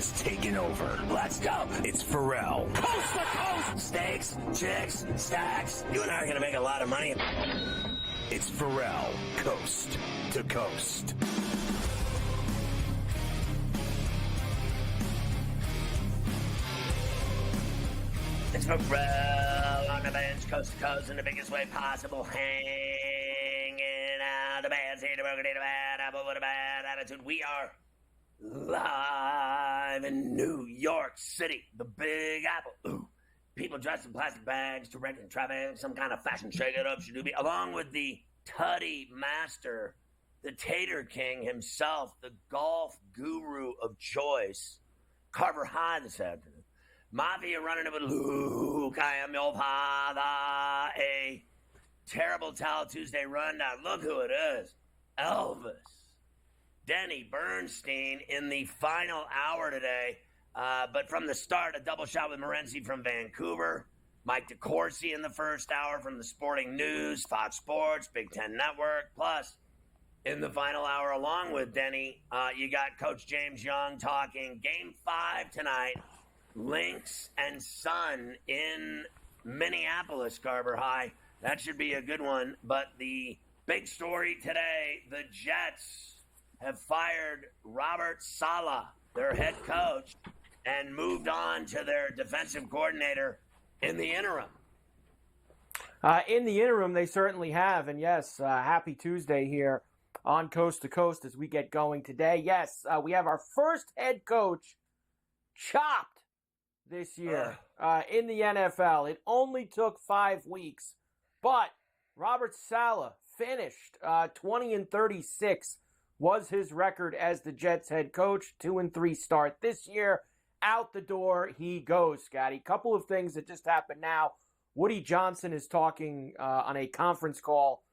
has taken over. Let's go. It's Ferrall. Coast to coast. Steaks, chicks, stacks. You and I are going to make a lot of money. It's Ferrall, coast to coast. It's Ferrall on the bench, coast to coast, in the biggest way possible. Hanging out the bad seat, the bad apple with a bad attitude. We are live in New York City, the Big Apple. Ooh. People dressed in plastic bags, directing traffic, some kind of fashion shake-it-up, shadoobie, along with the tutty master, the Tater King himself, the golf guru of choice, Carver High this afternoon. Mafia running it with Luke, I am your father. A terrible Tal Tuesday rundown. Look who it is. Elvis. Denny Bernstein in the final hour today. But from the start, a double shot with Morency from Vancouver. Mike DeCourcy in the first hour from the Sporting News, Fox Sports, Big Ten Network. Plus, in the final hour, along with Denny, you got Coach James Young talking Game 5 tonight. Lynx and Sun in Minneapolis, Carver High. That should be a good one. But the big story today, the Jets have fired Robert Saleh, their head coach, and moved on to their defensive coordinator in the interim. In the interim, they certainly have. And yes, happy Tuesday here on Coast to Coast as we get going today. Yes, we have our first head coach chopped this year in the NFL. It only took 5 weeks, but Robert Saleh finished 20-36 was his record as the Jets head coach. 2-3 start this year. Out the door he goes, Scotty. Couple of things that just happened now. Woody Johnson is talking on a conference call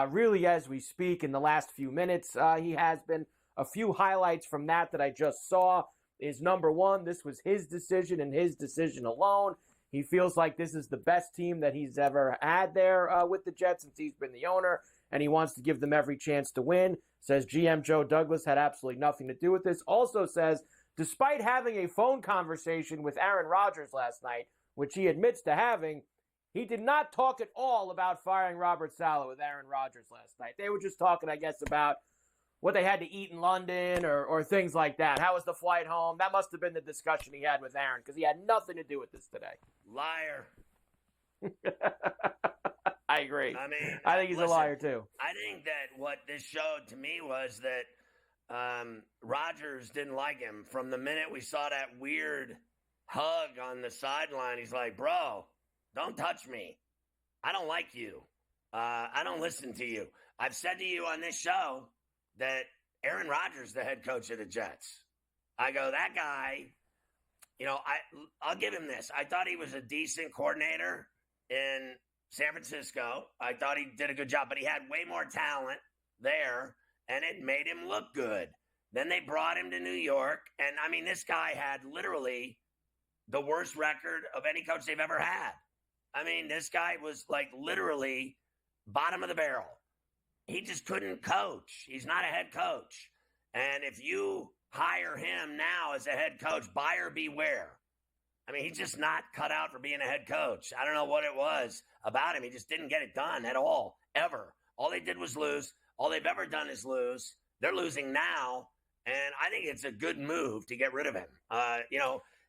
really as we speak in the last few minutes. He has been. A few highlights from that I just saw is number one, this was his decision and his decision alone. He feels like this is the best team that he's ever had there with the Jets since he's been the owner, and he wants to give them every chance to win. Says GM Joe Douglas had absolutely nothing to do with this. Also says, despite having a phone conversation with Aaron Rodgers last night, which he admits to having, he did not talk at all about firing Robert Saleh with Aaron Rodgers last night. They were just talking, I guess, about what they had to eat in London or things like that. How was the flight home? That must have been the discussion he had with Aaron because he had nothing to do with this today. Liar. I agree. I think he's a liar too. I think that what this showed to me was that Rodgers didn't like him. From the minute we saw that weird hug on the sideline, he's like, bro, don't touch me. I don't like you. I don't listen to you. I've said to you on this show that Aaron Rodgers, the head coach of the Jets, I go, that guy, I'll give him this. I thought he was a decent coordinator in San Francisco. I thought he did a good job, but he had way more talent there, and it made him look good. Then they brought him to New York, and, this guy had literally the worst record of any coach they've ever had. This guy was, literally bottom of the barrel. He just couldn't coach. He's not a head coach. And if you hire him now as a head coach, buyer beware. He's just not cut out for being a head coach. I don't know what it was about him. He just didn't get it done at all, ever. All they did was lose. All they've ever done is lose. They're losing now, and I think it's a good move to get rid of him.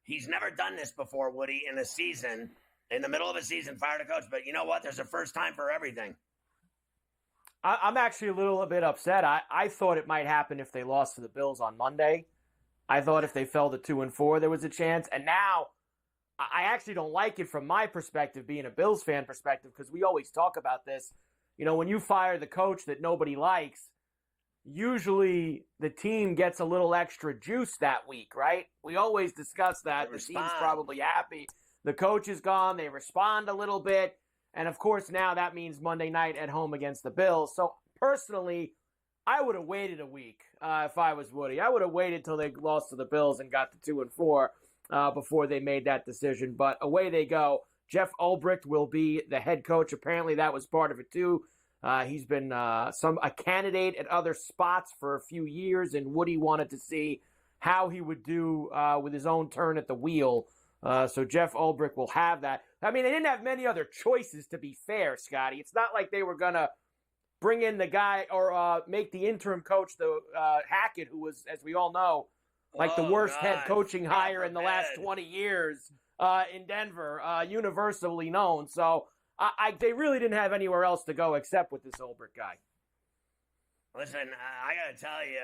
He's never done this before, Woody, in a season, in the middle of a season, fired a coach. But you know what? There's a first time for everything. I'm actually a little bit upset. I thought it might happen if they lost to the Bills on Monday. I thought if they fell to 2-4, there was a chance. And now I actually don't like it from my perspective, being a Bills fan perspective, because we always talk about this. When you fire the coach that nobody likes, usually the team gets a little extra juice that week, right? We always discuss that. The team's probably happy. The coach is gone. They respond a little bit. And, of course, now that means Monday night at home against the Bills. So, personally, I would have waited a week if I was Woody. I would have waited till they lost to the Bills and got to 2-4 before they made that decision. But away they go. Jeff Ulbricht will be the head coach. Apparently, that was part of it, too. He's been a candidate at other spots for a few years, and Woody wanted to see how he would do with his own turn at the wheel. So Jeff Ulbrich will have that. I mean, they didn't have many other choices, to be fair, Scotty. It's not like they were going to bring in the guy or make the interim coach, Hackett, who was, as we all know, like the worst head coaching hire in the last 20 years in Denver, universally known. So they really didn't have anywhere else to go except with this Ulbrich guy. Listen, I got to tell you,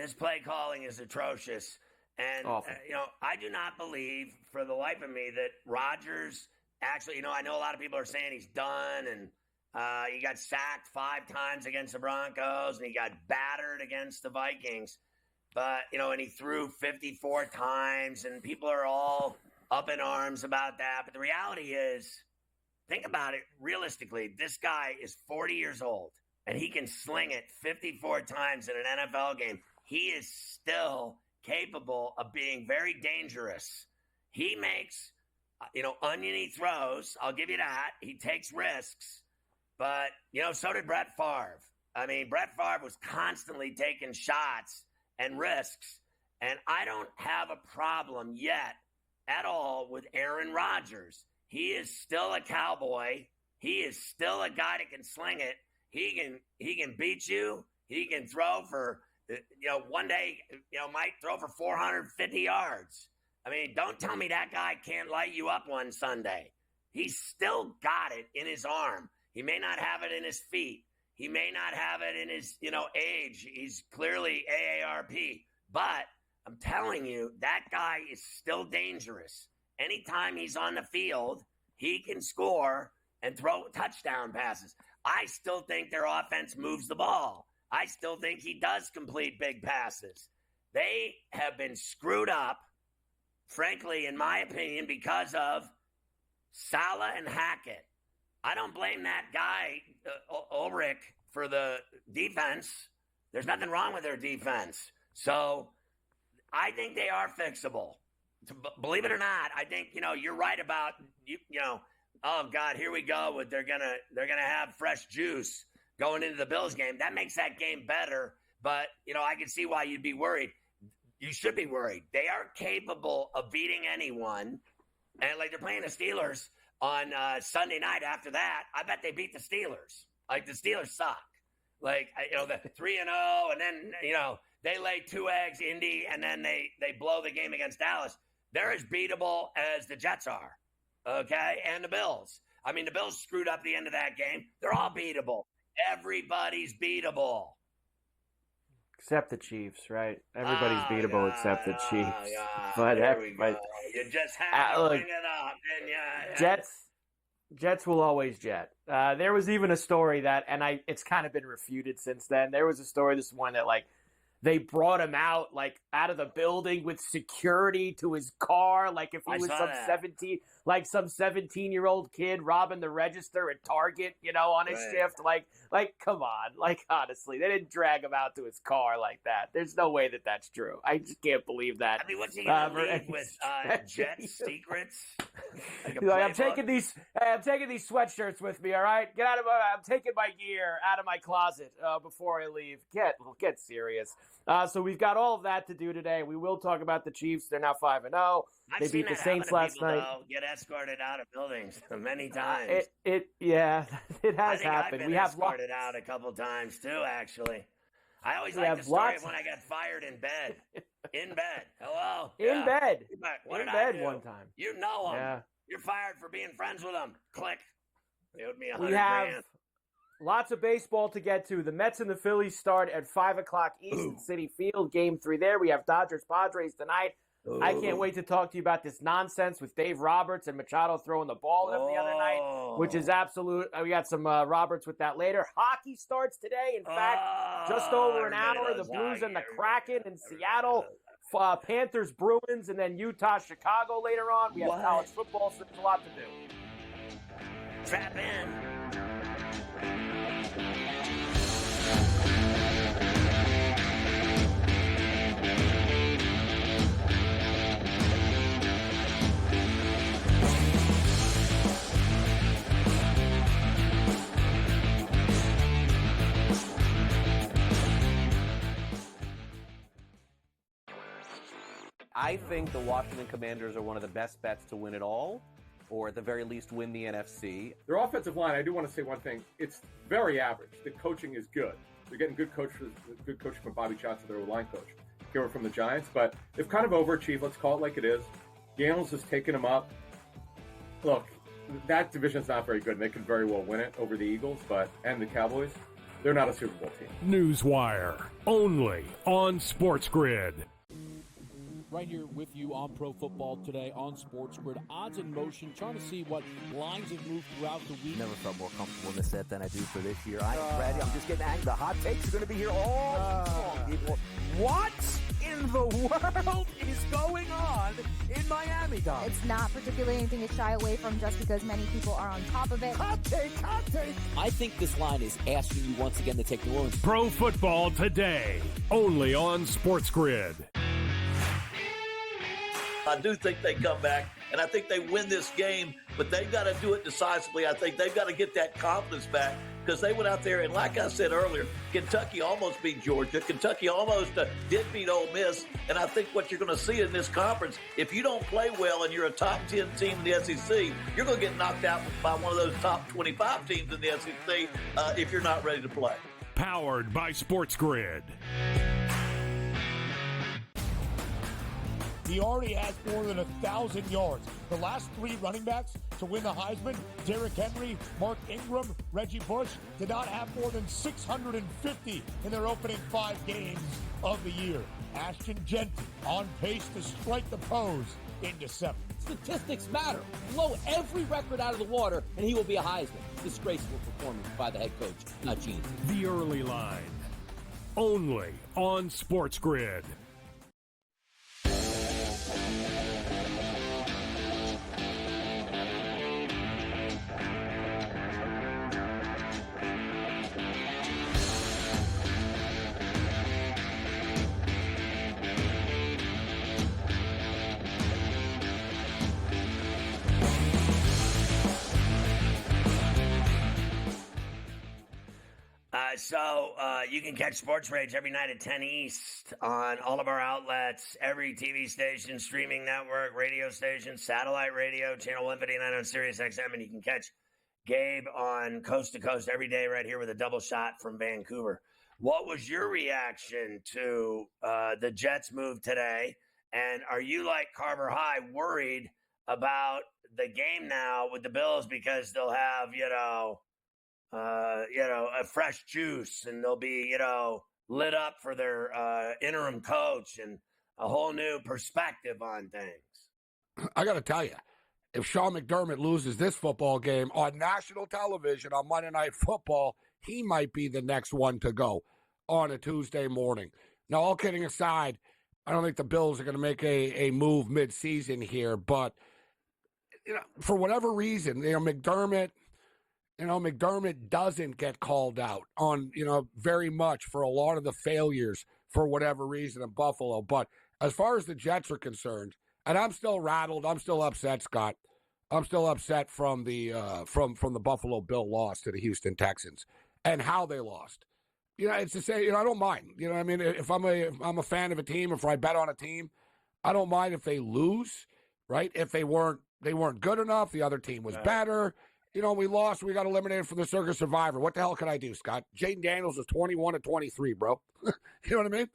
his play calling is atrocious. And, I do not believe for the life of me that Rodgers actually, I know a lot of people are saying he's done and he got sacked 5 times against the Broncos and he got battered against the Vikings. But, and he threw 54 times and people are all up in arms about that. But the reality is, think about it realistically. This guy is 40 years old and he can sling it 54 times in an NFL game. He is still capable of being very dangerous. He makes, oniony throws. I'll give you that. He takes risks. But, so did Brett Favre. I mean, Brett Favre was constantly taking shots and risks. And I don't have a problem yet at all with Aaron Rodgers. He is still a cowboy. He is still a guy that can sling it. He can beat you. He can throw for, one day, might throw for 450 yards. I mean, don't tell me that guy can't light you up one Sunday. He's still got it in his arm. He may not have it in his feet. He may not have it in his, age. He's clearly AARP. But I'm telling you, that guy is still dangerous. Anytime he's on the field, he can score and throw touchdown passes. I still think their offense moves the ball. I still think he does complete big passes. They have been screwed up, frankly, in my opinion, because of Saleh and Hackett. I don't blame that guy, Ulrich, for the defense. There's nothing wrong with their defense. So I think they are fixable. Believe it or not, I think, you're right about, oh, God, here we go. They're gonna have fresh juice going into the Bills game. That makes that game better. But, I can see why you'd be worried. You should be worried. They are capable of beating anyone. And, they're playing the Steelers on Sunday night after that. I bet they beat the Steelers. The Steelers suck. The 3-0, and then, they lay 2 eggs, Indy, and then they blow the game against Dallas. They're as beatable as the Jets are, okay? And the Bills. I mean, the Bills screwed up the end of that game. They're all beatable. Everybody's beatable. Except the Chiefs, right? Everybody's beatable except the Chiefs. But you just had to bring it up, didn't you? Jets will always jet. There was even a story that, and it's kind of been refuted since then. There was a story this morning that they brought him out of the building with security to his car, if he was some 17-year-old kid robbing the register at Target, on his shift. Come on, honestly, they didn't drag him out to his car like that. There's no way that that's true. I just can't believe that. I mean, what's he gonna leave with Jet secrets? I'm taking these sweatshirts with me. All right, I'm taking my gear out of my closet before I leave. Get serious. So we've got all of that to do today. We will talk about the Chiefs. They're now 5-0. They beat the Saints last night. Get escorted out of buildings many times. It has happened. I've been escorted out a couple times too. Actually, I always like the story of when I got fired in bed. In bed. Hello. In bed. What in did bed I do? One time. You know them. Yeah. You're fired for being friends with them. Click. They owed me $100 We have grand. lots of baseball to get to. The Mets and the Phillies start at 5 o'clock East City Field. Game 3 there. We have Dodgers-Padres tonight. I can't wait to talk to you about this nonsense with Dave Roberts and Machado throwing the ball at him the other night, which is absolute. We got some Roberts with that later. Hockey starts today. In fact, just over an hour. The Blues and the Kraken in Seattle. Panthers, Bruins, and then Utah, Chicago later on. We have college football, so there's a lot to do. Trap in. I think the Washington Commanders are one of the best bets to win it all, or at the very least win the NFC. Their offensive line, I do want to say one thing. It's very average. The coaching is good. They're getting good coaching from Bobby Johnson, their line coach. Here from the Giants, but they've kind of overachieved. Let's call it like it is. Daniels has taken them up. Look, that division's not very good, and they could very well win it over the Eagles, and the Cowboys. They're not a Super Bowl team. Newswire, only on SportsGrid. Right here with you on Pro Football Today on SportsGrid. Odds in motion, trying to see what lines have moved throughout the week. Never felt more comfortable in this set than I do for this year. I'm ready. I'm just getting angry. The hot takes are going to be here all long, people. What in the world is going on in Miami, Dom? It's not particularly anything to shy away from just because many people are on top of it. Hot take. I think this line is asking you once again to take New Orleans. Pro Football Today, only on SportsGrid. I do think they come back, and I think they win this game, but they've got to do it decisively. I think they've got to get that confidence back because they went out there, and like I said earlier, Kentucky almost beat Georgia. Kentucky almost did beat Ole Miss, and I think what you're going to see in this conference, if you don't play well and you're a top 10 team in the SEC, you're going to get knocked out by one of those top 25 teams in the SEC if you're not ready to play. Powered by SportsGrid. He already has more than 1,000 yards. The last three running backs to win the Heisman, Derrick Henry, Mark Ingram, Reggie Bush, did not have more than 650 in their opening 5 games of the year. Ashton Genty on pace to strike the pose in December. Statistics matter. Blow every record out of the water, and he will be a Heisman. Disgraceful performance by the head coach, not Gene. The Early Line, only on SportsGrid. So you can catch Sports Rage every night at 10 East on all of our outlets, every TV station, streaming network, radio station, satellite radio, channel 159 on Sirius XM, and you can catch Gabe on Coast to Coast every day right here with a double shot from Vancouver. What was your reaction to the Jets move today? And are you, like Carver High, worried about the game now with the Bills because they'll have, a fresh juice, and they'll be, lit up for their interim coach and a whole new perspective on things? I got to tell you, if Sean McDermott loses this football game on national television on Monday Night Football, he might be the next one to go on a Tuesday morning. Now, all kidding aside, I don't think the Bills are going to make a move midseason here, but for whatever reason, McDermott doesn't get called out on, very much for a lot of the failures for whatever reason in Buffalo. But as far as the Jets are concerned, and I'm still rattled, I'm still upset, Scott. I'm still upset from the from the Buffalo Bill loss to the Houston Texans and how they lost. It's to say, I don't mind. I mean, if I'm a fan of a team, if I bet on a team, I don't mind if they lose, right? If they weren't good enough, the other team was better. We lost. We got eliminated from the Circuit Survivor. What the hell can I do, Scott? Jaden Daniels was 21-23, bro. You know what I mean?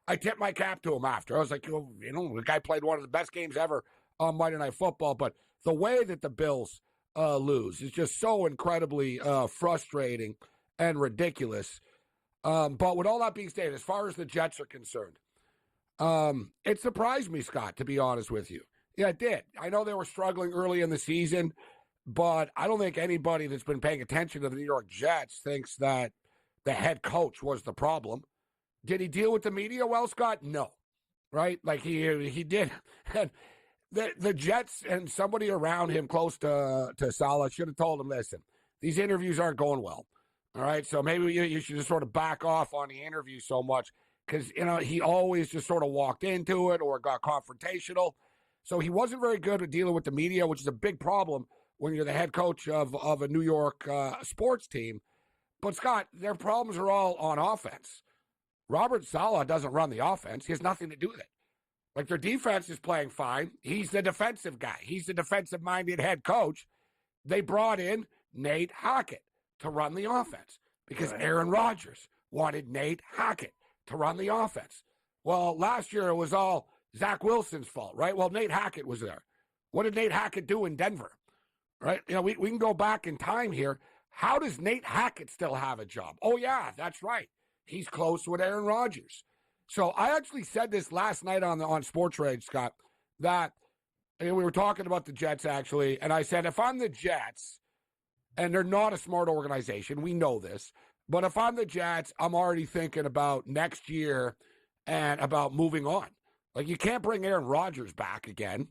I tipped my cap to him after. I was like, the guy played one of the best games ever on Monday Night Football. But the way that the Bills lose is just so incredibly frustrating and ridiculous. But with all that being stated, as far as the Jets are concerned, it surprised me, Scott, to be honest with you. Yeah, it did. I know they were struggling early in the season, but I don't think anybody that's been paying attention to the New York Jets thinks that the head coach was the problem. Did he deal with the media well, Scott? No. Right? Like he did. And the Jets and somebody around him close to Saleh should have told him, listen, these interviews aren't going well. All right? So maybe you should just sort of back off on the interview so much because, he always just sort of walked into it or got confrontational. So he wasn't very good at dealing with the media, which is a big problem when you're the head coach of a New York sports team. But, Scott, their problems are all on offense. Robert Saleh doesn't run the offense. He has nothing to do with it. Like, their defense is playing fine. He's the defensive guy. He's the defensive-minded head coach. They brought in Nate Hackett to run the offense because Aaron Rodgers wanted Nate Hackett to run the offense. Well, last year it was all Zach Wilson's fault, right? Well, Nate Hackett was there. What did Nate Hackett do in Denver? Right? You know, we can go back in time here. How does Nate Hackett still have a job? Oh, yeah, that's right. He's close with Aaron Rodgers. So I actually said this last night on SportsGrid, Scott, that we were talking about the Jets, actually, and I said, if I'm the Jets, and they're not a smart organization, we know this, but if I'm the Jets, I'm already thinking about next year and about moving on. Like, you can't bring Aaron Rodgers back again,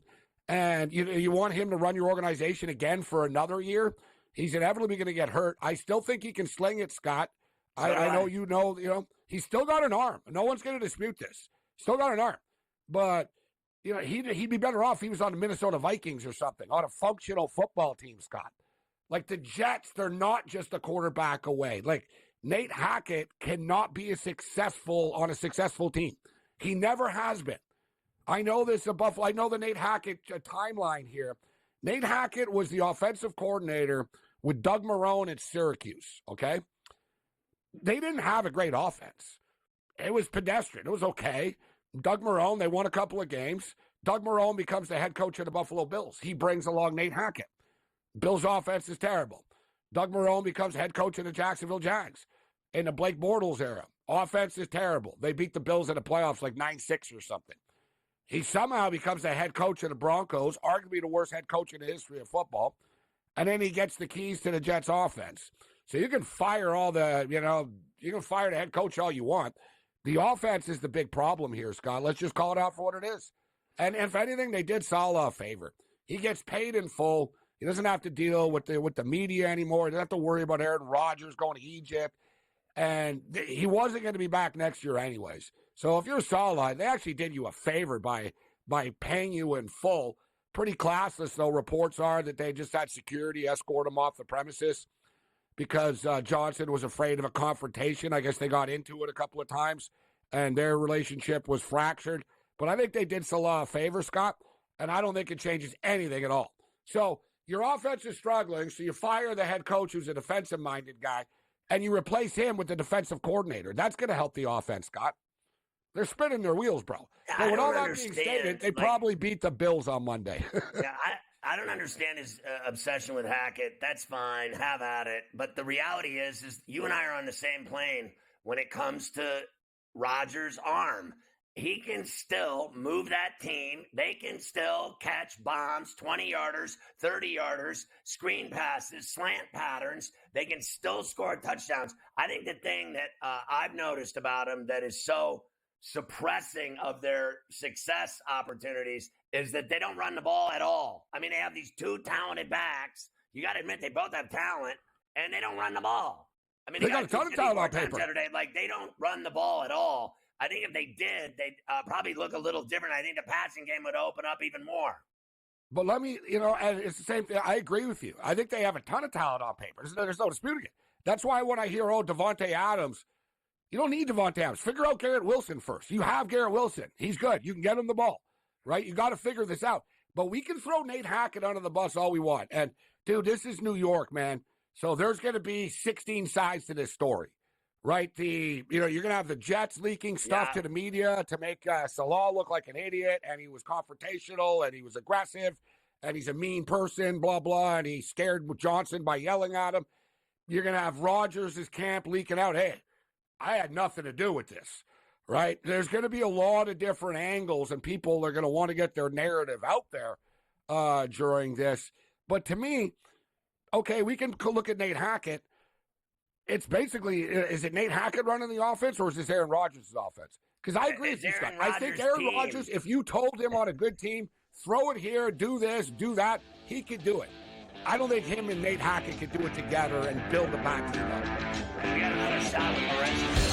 and you want him to run your organization again for another year. He's inevitably going to get hurt. I still think he can sling it, Scott. I know you know, he's still got an arm. No one's going to dispute this. Still got an arm. But, you know, he'd be better off if he was on the Minnesota Vikings or something, on a functional football team, Scott. Like, the Jets, they're not just a quarterback away. Like, Nate Hackett cannot be on a successful team. He never has been. I know this at Buffalo. I know the Nate Hackett timeline here. Nate Hackett was the offensive coordinator with Doug Marrone at Syracuse, okay? They didn't have a great offense. It was pedestrian. It was okay. Doug Marrone, they won a couple of games. Doug Marrone becomes the head coach of the Buffalo Bills. He brings along Nate Hackett. Bills' offense is terrible. Doug Marrone becomes head coach of the Jacksonville Jags in the Blake Bortles era. Offense is terrible. They beat the Bills in the playoffs like 9-6 or something. He somehow becomes the head coach of the Broncos, arguably the worst head coach in the history of football. And then he gets the keys to the Jets' offense. So you can fire you can fire the head coach all you want. The offense is the big problem here, Scott. Let's just call it out for what it is. And if anything, they did Saleh a favor. He gets paid in full. He doesn't have to deal with the media anymore. He doesn't have to worry about Aaron Rodgers going to Egypt. And he wasn't going to be back next year anyways. So if you're Saleh, they actually did you a favor by paying you in full. Pretty classless, though. Reports are that they just had security escort him off the premises because Johnson was afraid of a confrontation. I guess they got into it a couple of times, and their relationship was fractured. But I think they did Saleh a favor, Scott, and I don't think it changes anything at all. So your offense is struggling, so you fire the head coach who's a defensive-minded guy, and you replace him with the defensive coordinator. That's going to help the offense, Scott. They're spinning their wheels, bro. But with all that being stated, they probably beat the Bills on Monday. Yeah, I don't understand his obsession with Hackett. That's fine. Have at it. But the reality is you and I are on the same plane when it comes to Rodgers' arm. He can still move that team. They can still catch bombs, 20-yarders, 30-yarders, screen passes, slant patterns. They can still score touchdowns. I think the thing that I've noticed about him that is so suppressing of their success opportunities is that they don't run the ball at all. I mean, they have these two talented backs. You got to admit they both have talent, and they don't run the ball. I mean, they got a ton of talent on paper. Like, they don't run the ball at all. I think if they did, they'd probably look a little different. I think the passing game would open up even more. But let me, and it's the same thing. I agree with you. I think they have a ton of talent on paper. There's no disputing it. That's why when I hear, Devontae Adams, you don't need Devontae Adams. Figure out Garrett Wilson first. You have Garrett Wilson. He's good. You can get him the ball, right? You got to figure this out. But we can throw Nate Hackett under the bus all we want. And, dude, this is New York, man. So there's going to be 16 sides to this story, right? You're going to have the Jets leaking stuff to the media to make Saleh look like an idiot, and he was confrontational, and he was aggressive, and he's a mean person, blah, blah, and he scared Johnson by yelling at him. You're going to have Rodgers' camp leaking out, hey, I had nothing to do with this, right? There's going to be a lot of different angles, and people are going to want to get their narrative out there during this. But to me, okay, we can look at Nate Hackett. It's basically, is it Nate Hackett running the offense, or is this Aaron Rodgers' offense? Because I agree with you, Scott. I think Aaron Rodgers, if you told him on a good team, throw it here, do this, do that, he could do it. I don't think him and Nate Hackett could do it together and build a back team up. We got another shot with Lorenzo.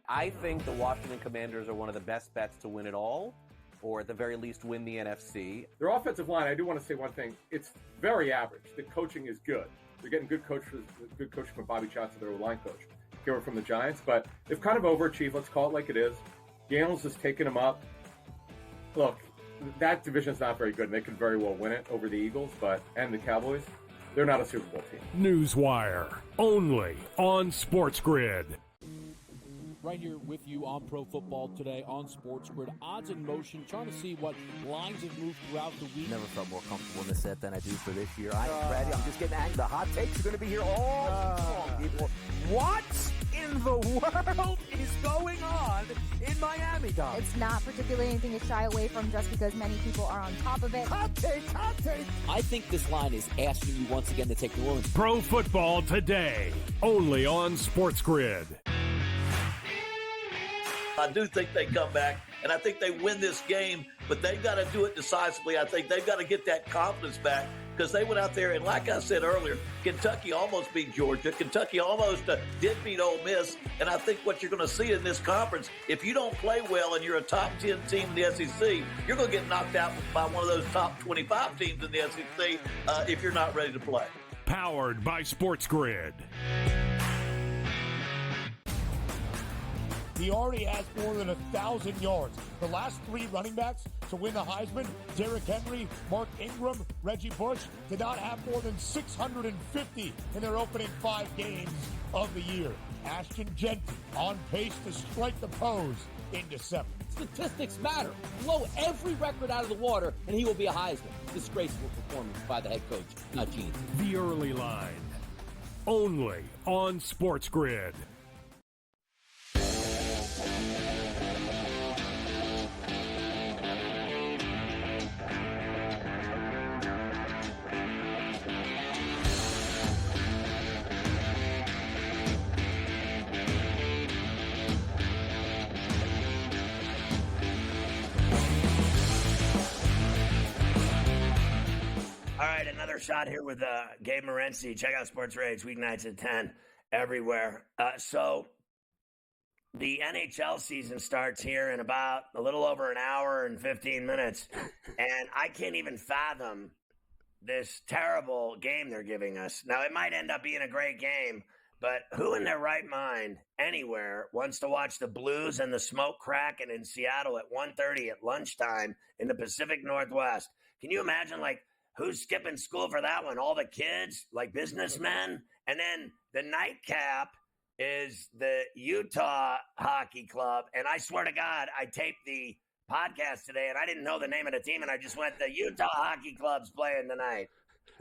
I think the Washington Commanders are one of the best bets to win it all, or at the very least win the NFC. Their offensive line, I do want to say one thing. It's very average. The coaching is good. They're getting good coaching from Bobby Johnson, their line coach. Came from the Giants, but they've kind of overachieved. Let's call it like it is. Daniels has taken them up. Look, that division's not very good, and they could very well win it over the Eagles, and the Cowboys. They're not a Super Bowl team. Newswire, only on SportsGrid. Right here with you on Pro Football Today on SportsGrid. Odds in motion, trying to see what lines have moved throughout the week. Never felt more comfortable in this set than I do for this year. Brady, I'm just getting angry. The hot takes are going to be here all long, people. What in the world is going on in Miami, Dom? It's not particularly anything to shy away from just because many people are on top of it. Hot take, hot take. I think this line is asking you once again to take the Orleans. Pro Football Today, only on SportsGrid. I do think they come back, and I think they win this game, but they've got to do it decisively. I think they've got to get that confidence back because they went out there, and like I said earlier, Kentucky almost beat Georgia. Kentucky almost did beat Ole Miss, and I think what you're going to see in this conference, if you don't play well and you're a top 10 team in the SEC, you're going to get knocked out by one of those top 25 teams in the SEC if you're not ready to play. Powered by SportsGrid. He already has more than 1,000 yards. The last three running backs to win the Heisman, Derrick Henry, Mark Ingram, Reggie Bush, did not have more than 650 in their opening 5 games of the year. Ashton Jeanty on pace to strike the pose in December. Statistics matter. Blow every record out of the water, and he will be a Heisman. Disgraceful performance by the head coach, not Gene. The Early Line, only on SportsGrid. All right, another shot here with Gabe Morency. Check out Sports Rage weeknights at 10 everywhere. So the NHL season starts here in about a little over an hour and 15 minutes, and I can't even fathom this terrible game they're giving us. Now, it might end up being a great game, but who in their right mind anywhere wants to watch the Blues and the Smoke Kraken in Seattle at 1:30 at lunchtime in the Pacific Northwest? Can you imagine, who's skipping school for that one? All the kids, businessmen. And then the nightcap is the Utah Hockey Club. And I swear to God, I taped the podcast today, and I didn't know the name of the team, and I just went, the Utah Hockey Club's playing tonight.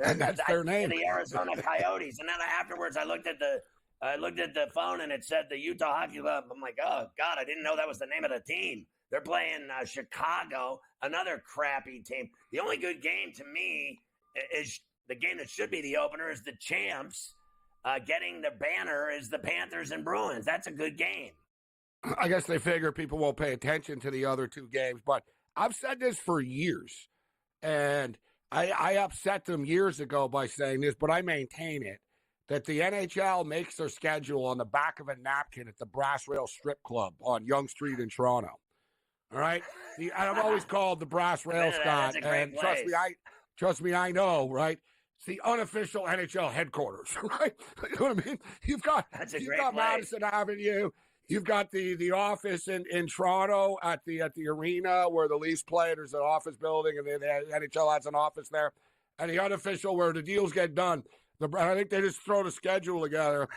And that's their name. The Arizona Coyotes. And then afterwards, I looked at the phone, and it said the Utah Hockey Club. I'm like, oh, God, I didn't know that was the name of the team. They're playing Chicago, another crappy team. The only good game to me is the game that should be the opener is the champs. Getting the banner is the Panthers and Bruins. That's a good game. I guess they figure people won't pay attention to the other two games, but I've said this for years, and I upset them years ago by saying this, but I maintain it, that the NHL makes their schedule on the back of a napkin at the Brass Rail Strip Club on Yonge Street in Toronto. All right? I've always called the Brass Rail, Scott, and trust me, I know, right? It's the unofficial NHL headquarters, right? You know what I mean? You've got Madison Avenue. You've got the office in Toronto at the arena where the Leafs play. There's an office building, and the NHL has an office there. And the unofficial where the deals get done. I think they just throw the schedule together.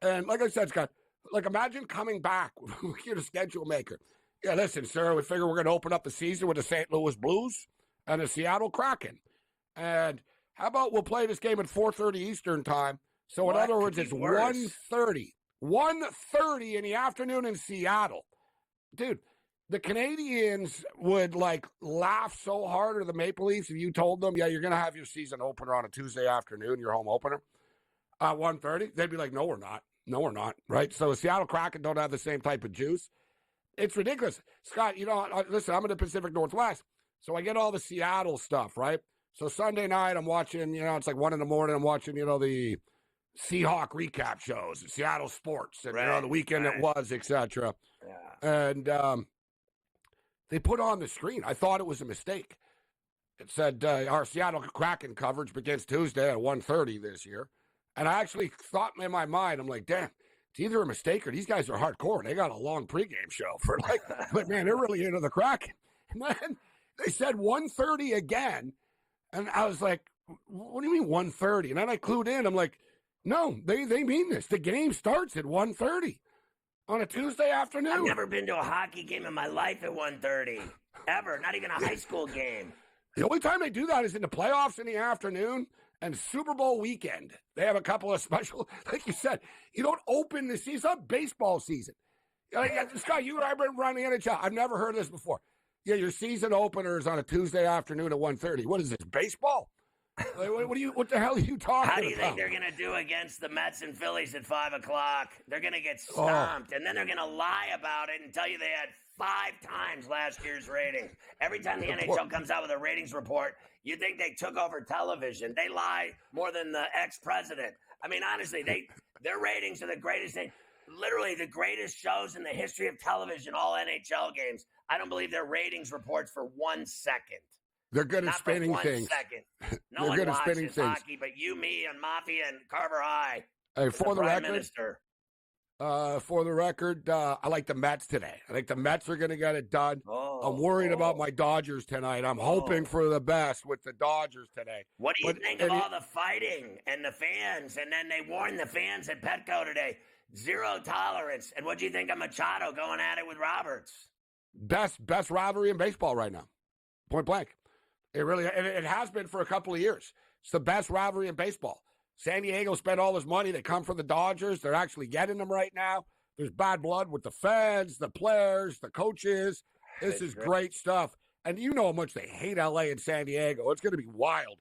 And like I said, Scott, imagine coming back. You're the schedule maker. Yeah, listen, sir, we figure we're going to open up the season with the St. Louis Blues and the Seattle Kraken. And how about we'll play this game at 4:30 Eastern time? So in other words, it's 1:30. 1:30 in the afternoon in Seattle. Dude, the Canadians would laugh so hard at the Maple Leafs if you told them, yeah, you're going to have your season opener on a Tuesday afternoon, your home opener, at 1:30. They'd be like, no, we're not. No, we're not. Right? So the Seattle Kraken don't have the same type of juice. It's ridiculous. Scott, listen, I'm in the Pacific Northwest, so I get all the Seattle stuff, right? So Sunday night, I'm watching, it's 1 a.m, I'm watching, the Seahawk recap shows, Seattle sports, and Right, the weekend right. it was, etc. Yeah. And they put on the screen. I thought it was a mistake. It said our Seattle Kraken coverage begins Tuesday at 1:30 this year. And I actually thought in my mind, I'm like, damn, it's either a mistake or these guys are hardcore. They got a long pregame show for but man, they're really into the Kraken. And then they said 1:30 again. And I was like, what do you mean 1:30? And then I clued in. I'm like, no, they mean this. The game starts at 1:30 on a Tuesday afternoon. I've never been to a hockey game in my life at 1:30. Ever. Not even a high school game. The only time they do that is in the playoffs in the afternoon and Super Bowl weekend. They have a couple of special, like you said, you don't open the season. It's not baseball season. Scott, you and I have been running the NHL. I've never heard of this before. Yeah, your season opener is on a Tuesday afternoon at 1:30. What is this, baseball? What the hell are you talking about? How do you think they're going to do against the Mets and Phillies at 5 o'clock? They're going to get stomped, and then they're going to lie about it and tell you they had 5 times last year's ratings. Every time the NHL comes out with a ratings report, you think they took over television. They lie more than the ex-president. I mean, honestly, their ratings are the greatest thing. Literally the greatest shows in the history of television, all NHL games. I don't believe their ratings reports for 1 second. They're good at spinning things. Second. No They're one good at watches spinning things. hockey, but you, me, and Mafia and Carver High. Hey, for the Prime record, Minister. I like the Mets today. I think the Mets are going to get it done. I'm worried about my Dodgers tonight. I'm hoping for the best with the Dodgers today. What do you think of all the fighting and the fans? And then they warned the fans at Petco today, 0 tolerance. And what do you think of Machado going at it with Roberts? Best rivalry in baseball right now, point blank. It has been for a couple of years. It's the best rivalry in baseball. San Diego spent all this money. They come from the Dodgers. They're actually getting them right now. There's bad blood with the fans, the players, the coaches. This is great stuff. And you know how much they hate L.A. and San Diego. It's going to be wild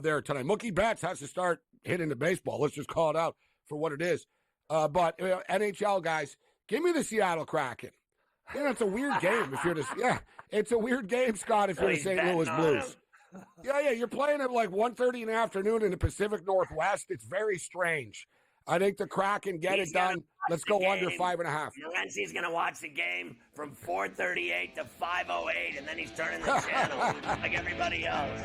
there tonight. Mookie Betts has to start hitting the baseball. Let's just call it out for what it is. But NHL guys, give me the Seattle Kraken. It's a weird game if you're it's a weird game, Scott, if you're the St. Louis Blues. Yeah, you're playing at like 1:30 in the afternoon in the Pacific Northwest. It's very strange. I think the Kraken get it done. Let's go under 5.5. Morency's going to watch the game from 4:38 to 5:08, and then he's turning the channel like everybody else.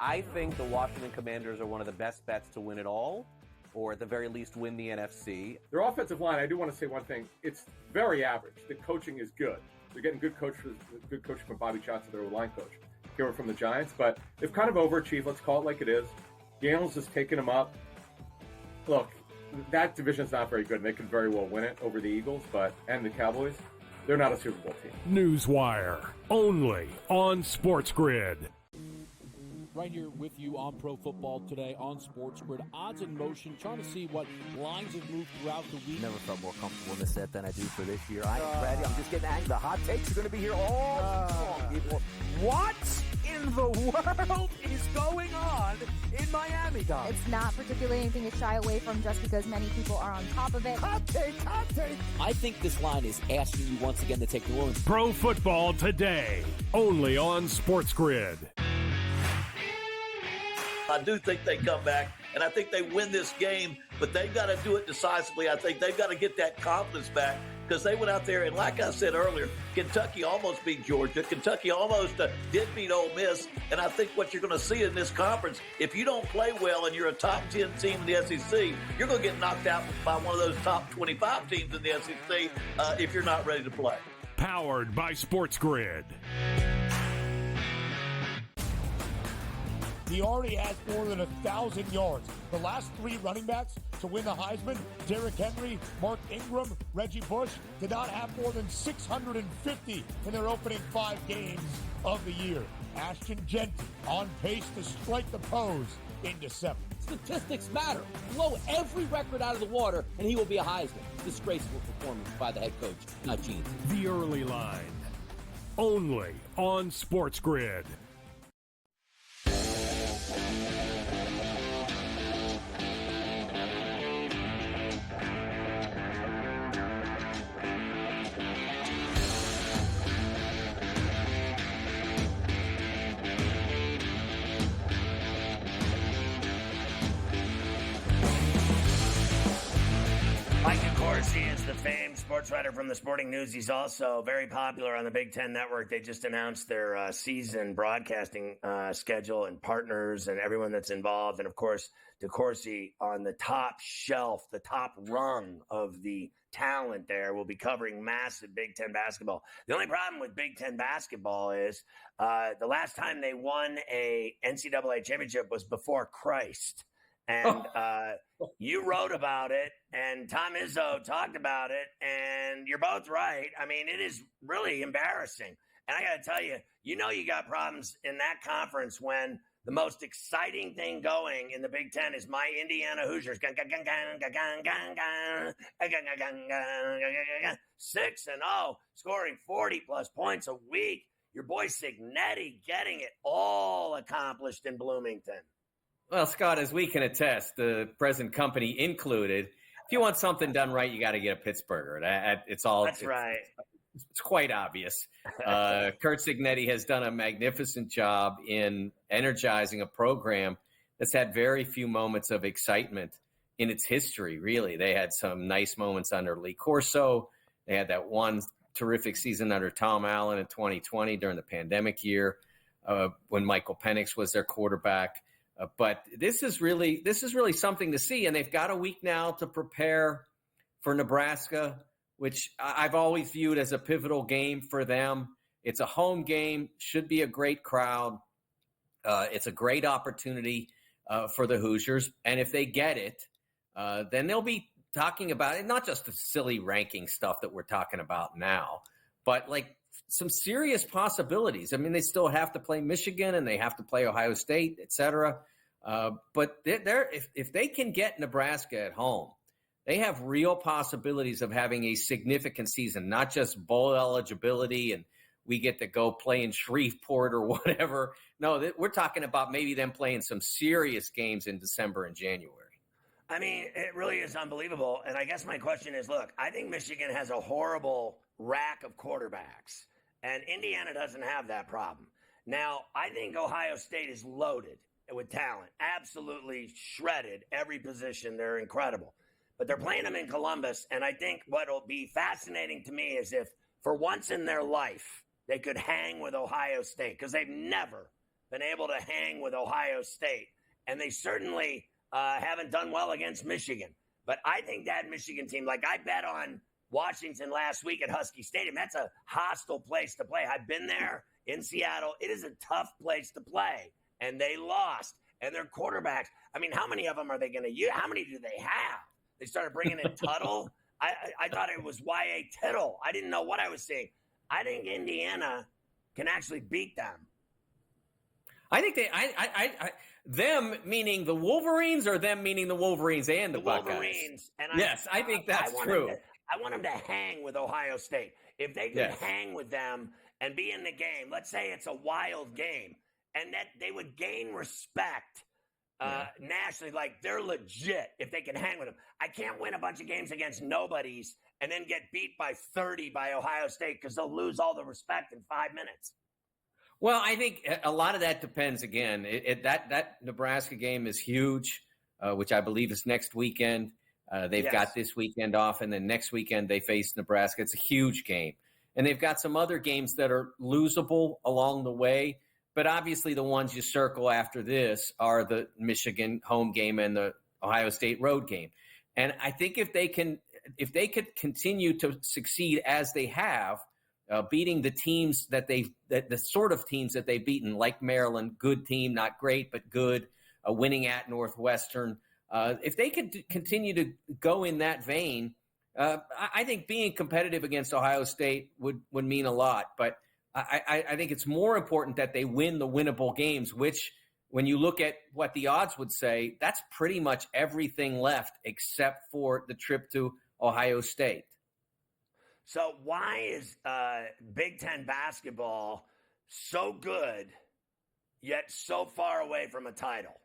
I think the Washington Commanders are one of the best bets to win it all, or at the very least win the NFC. Their offensive line, I do want to say one thing. It's very average. The coaching is good. They're getting good coaching from Bobby Johnson, their line coach. Here from the Giants, but they've kind of overachieved. Let's call it like it is. Daniels has taken them up. Look, that division's not very good, and they could very well win it over the Eagles, and the Cowboys. They're not a Super Bowl team. Newswire, only on SportsGrid. Right here with you on Pro Football Today on SportsGrid. Odds in motion, trying to see what lines have moved throughout the week. Never felt more comfortable in this set than I do for this year. Brady, I'm just getting angry. The hot takes are going to be here all season long, people. What in the world is going on in Miami, Dom? It's not particularly anything to shy away from just because many people are on top of it. Hot take. I think this line is asking you once again to take New Orleans. Pro Football Today, only on SportsGrid. I do think they come back, and I think they win this game, but they've got to do it decisively. I think they've got to get that confidence back because they went out there, and like I said earlier, Kentucky almost beat Georgia. Kentucky almost did beat Ole Miss, and I think what you're going to see in this conference, if you don't play well and you're a top 10 team in the SEC, you're going to get knocked out by one of those top 25 teams in the SEC if you're not ready to play. Powered by SportsGrid. He already has more than 1,000 yards. The last 3 running backs to win the Heisman, Derrick Henry, Mark Ingram, Reggie Bush, did not have more than 650 in their opening 5 games of the year. Ashton Genty on pace to strike the pose in December. Statistics matter. Blow every record out of the water, and he will be a Heisman. Disgraceful performance by the head coach, not Gene. The early line only on SportsGrid. Mike DeCourcy is the famed sports writer from the Sporting News. He's also very popular on the Big Ten Network. They just announced their season broadcasting schedule and partners and everyone that's involved. And, of course, DeCourcy on the top shelf, the top rung of the talent there, will be covering massive Big Ten basketball. The only problem with Big Ten basketball is the last time they won a NCAA championship was before Christ. And you wrote about it, and Tom Izzo talked about it, and you're both right. I mean, it is really embarrassing. And I got to tell you, you got problems in that conference when the most exciting thing going in the Big Ten is my Indiana Hoosiers. 6-0, scoring 40-plus points a week. Your boy Signetti getting it all accomplished in Bloomington. Well, Scott, as we can attest, the present company included, if you want something done right, you got to get a Pittsburgher. That's right. It's quite obvious. Kurt Signetti has done a magnificent job in energizing a program that's had very few moments of excitement in its history, really. They had some nice moments under Lee Corso. They had that one terrific season under Tom Allen in 2020 during the pandemic year when Michael Penix was their quarterback. But this is really something to see, and they've got a week now to prepare for Nebraska, which I've always viewed as a pivotal game for them. It's a home game, should be a great crowd. It's a great opportunity for the Hoosiers, and if they get it, then they'll be talking about it, not just the silly ranking stuff that we're talking about now, but like some serious possibilities. I mean, they still have to play Michigan and they have to play Ohio State, et cetera. But if they can get Nebraska at home, they have real possibilities of having a significant season, not just bowl eligibility and we get to go play in Shreveport or whatever. No, we're talking about maybe them playing some serious games in December and January. I mean, it really is unbelievable. And I guess my question is, look, I think Michigan has a horrible rack of quarterbacks, and Indiana doesn't have that problem. Now, I think Ohio State is loaded with talent, absolutely shredded every position. They're incredible. But they're playing them in Columbus, and I think what will be fascinating to me is if, for once in their life, they could hang with Ohio State, because they've never been able to hang with Ohio State, and they certainly haven't done well against Michigan. But I think that Michigan team, like I bet on Washington last week at Husky Stadium, that's a hostile place to play. I've been there in Seattle. It is a tough place to play, and they lost. And their quarterbacks, I mean, how many of them are they going to use? How many do they have? They started bringing in Tuttle. I thought it was Y.A. Tittle. I didn't know what I was seeing. I think Indiana can actually beat them. I think them meaning the Wolverines, or them meaning the Wolverines and the Buckeyes? Wolverines. And I think that's true. I want them to hang with Ohio State. If they could hang with them and be in the game, let's say it's a wild game, and that they would gain respect nationally, like they're legit if they can hang with them. I can't win a bunch of games against nobodies and then get beat by 30 by Ohio State because they'll lose all the respect in 5 minutes. Well, I think a lot of that depends, again. That Nebraska game is huge, which I believe is next weekend. They've got this weekend off, and then next weekend they face Nebraska. It's a huge game. And they've got some other games that are losable along the way. But obviously the ones you circle after this are the Michigan home game and the Ohio State road game. And I think if they could continue to succeed as they have, beating the teams the sort of teams that they've beaten, like Maryland, good team, not great, but good, winning at Northwestern. If they could continue to go in that vein, I think being competitive against Ohio State would mean a lot. But I think it's more important that they win the winnable games, which when you look at what the odds would say, that's pretty much everything left except for the trip to Ohio State. So why is Big Ten basketball so good, yet so far away from a title?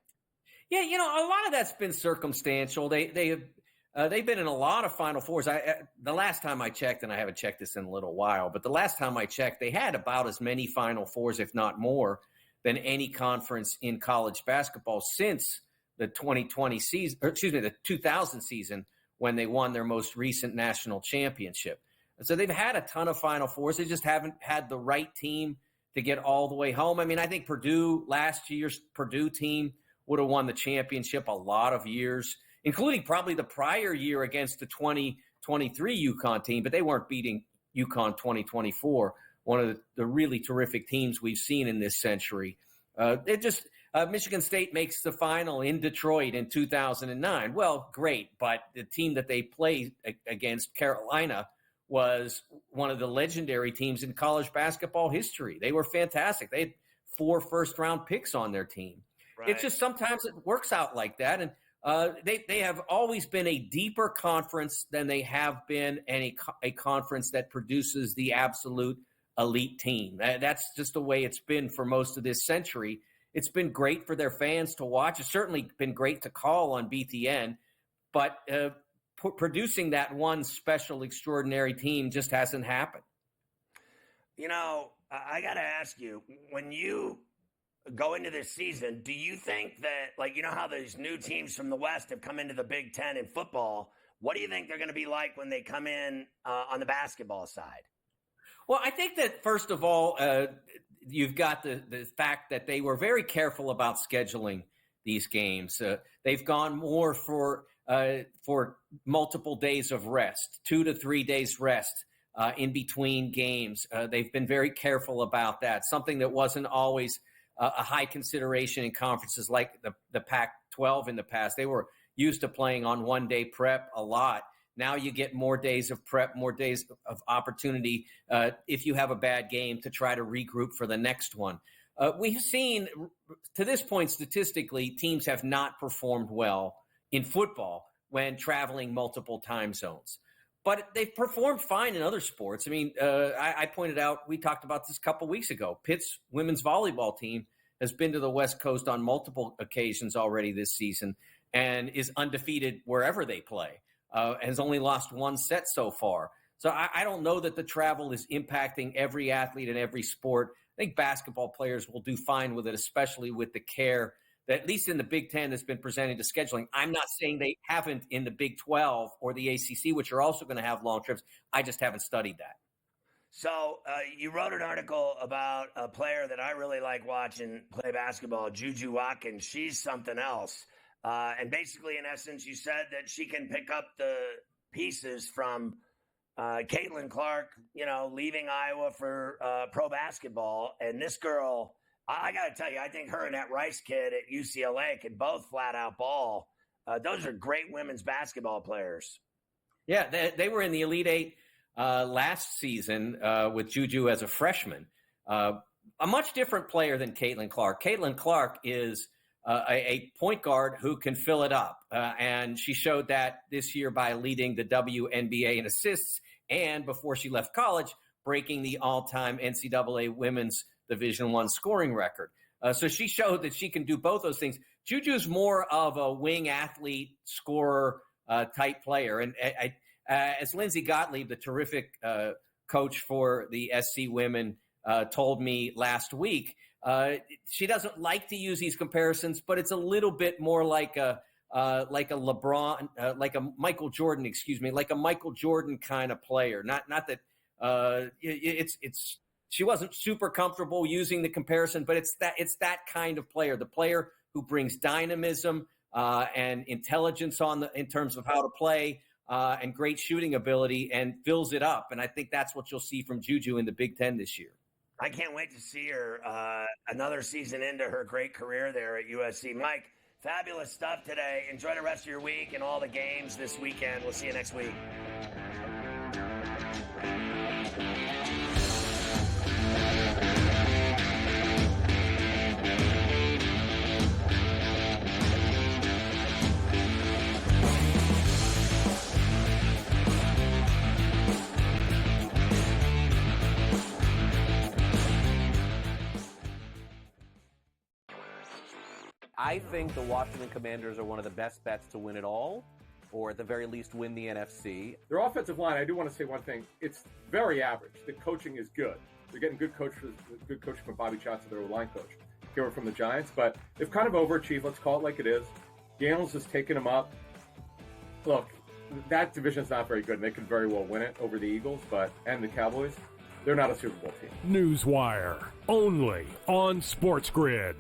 Yeah, a lot of that's been circumstantial. They've been in a lot of Final Fours. The last time I checked, and I haven't checked this in a little while, but the last time I checked, they had about as many Final Fours, if not more, than any conference in college basketball since the 2020 season, the 2000 season, when they won their most recent national championship. And so they've had a ton of Final Fours. They just haven't had the right team to get all the way home. I mean, I think last year's Purdue team would have won the championship a lot of years, including probably the prior year against the 2023 UConn team, but they weren't beating UConn 2024, one of the really terrific teams we've seen in this century. Michigan State makes the final in Detroit in 2009. Well, great, but the team that they played against, Carolina, was one of the legendary teams in college basketball history. They were fantastic. They had 4 first-round picks on their team. Right. It's just sometimes it works out like that, and they have always been a deeper conference than they have been a conference that produces the absolute elite team. That's just the way it's been for most of this century. It's been great for their fans to watch. It's certainly been great to call on BTN, but producing that one special, extraordinary team just hasn't happened. I got to ask you, when you go into this season, do you think that, how these new teams from the West have come into the Big Ten in football, what do you think they're going to be like when they come in on the basketball side? Well, I think that, first of all, you've got the fact that they were very careful about scheduling these games. They've gone more for multiple days of rest, 2 to 3 days rest in between games. They've been very careful about that, something that wasn't always a high consideration in conferences like the Pac-12 in the past. They were used to playing on one-day prep a lot. Now you get more days of prep, more days of opportunity if you have a bad game to try to regroup for the next one. We've seen, to this point statistically, teams have not performed well in football when traveling multiple time zones. But they've performed fine in other sports. I mean, I pointed out, we talked about this a couple weeks ago, Pitt's women's volleyball team has been to the West Coast on multiple occasions already this season and is undefeated wherever they play. Has only lost 1 set so far. So I don't know that the travel is impacting every athlete in every sport. I think basketball players will do fine with it, especially with the care that, at least in the Big Ten, has been presented to scheduling. I'm not saying they haven't in the Big 12 or the ACC, which are also going to have long trips. I just haven't studied that. So you wrote an article about a player that I really like watching play basketball, Juju Watkins. She's something else. And basically, in essence, you said that she can pick up the pieces from Caitlin Clark, leaving Iowa for pro basketball. And this girl, I got to tell you, I think her and that Rice kid at UCLA could both flat out ball. Those are great women's basketball players. Yeah, they were in the Elite Eight last season with Juju as a freshman. A much different player than Caitlin Clark. Caitlin Clark is a point guard who can fill it up. And she showed that this year by leading the WNBA in assists and, before she left college, breaking the all-time NCAA women's Division I scoring record. So she showed that she can do both those things. Juju's more of a wing athlete, scorer type player. And as Lindsay Gottlieb, the terrific coach for the SC women, told me last week, she doesn't like to use these comparisons, but it's a little bit more like a LeBron, like a Michael Jordan, like a Michael Jordan kind of player. Not that she wasn't super comfortable using the comparison, but it's that kind of player, the player who brings dynamism and intelligence in terms of how to play and great shooting ability and fills it up. And I think that's what you'll see from Juju in the Big Ten this year. I can't wait to see her another season into her great career there at USC. Mike, fabulous stuff today. Enjoy the rest of your week and all the games this weekend. We'll see you next week. I think the Washington Commanders are one of the best bets to win it all, or at the very least win the NFC. Their offensive line, I do want to say one thing. It's very average. The coaching is good. They're getting good coaching from Bobby Johnson, their line coach. Came from the Giants, but they've kind of overachieved. Let's call it like it is. Daniels has taken them up. Look, that division's not very good, and they could very well win it over the Eagles, and the Cowboys. They're not a Super Bowl team. Newswire, only on SportsGrid.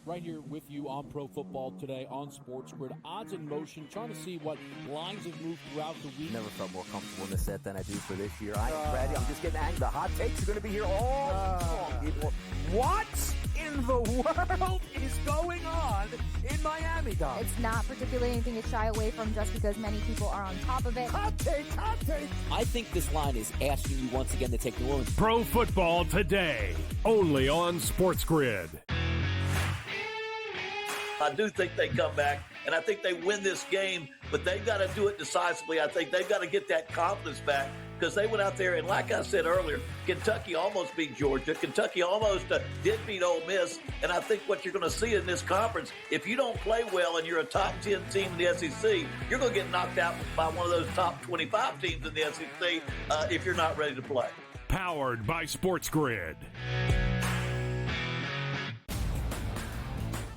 Right here with you on Pro Football Today on SportsGrid. Odds in motion, trying to see what lines have moved throughout the week. Never felt more comfortable in this set than I do for this year. I'm ready. I'm just getting angry. The hot takes are going to be here all season. What in the world is going on in Miami, Dom? It's not particularly anything to shy away from just because many people are on top of it. Hot take. I think this line is asking you once again to take New Orleans. Pro Football Today, only on SportsGrid. I do think they come back, and I think they win this game, but they've got to do it decisively. I think they've got to get that confidence back because they went out there, and like I said earlier, Kentucky almost beat Georgia. Kentucky almost did beat Ole Miss, and I think what you're going to see in this conference, if you don't play well and you're a top 10 team in the SEC, you're going to get knocked out by one of those top 25 teams in the SEC if you're not ready to play. Powered by SportsGrid.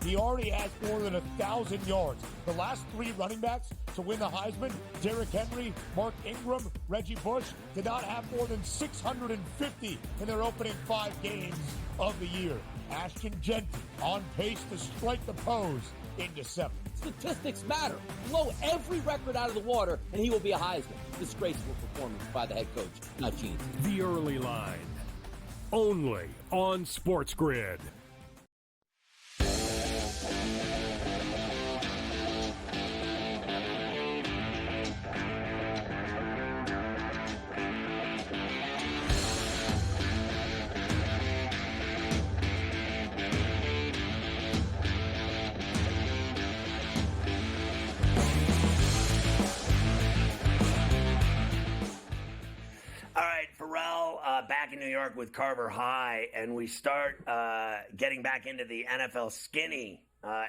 He already has more than 1,000 yards. The last three running backs to win the Heisman, Derrick Henry, Mark Ingram, Reggie Bush, did not have more than 650 in their opening 5 games of the year. Ashton Genty on pace to strike the pose in December. Statistics matter. Blow every record out of the water, and he will be a Heisman. Disgraceful performance by the head coach, not Gene. The Early Line, only on SportsGrid. Ferrall back in New York with Carver High, and we start getting back into the NFL skinny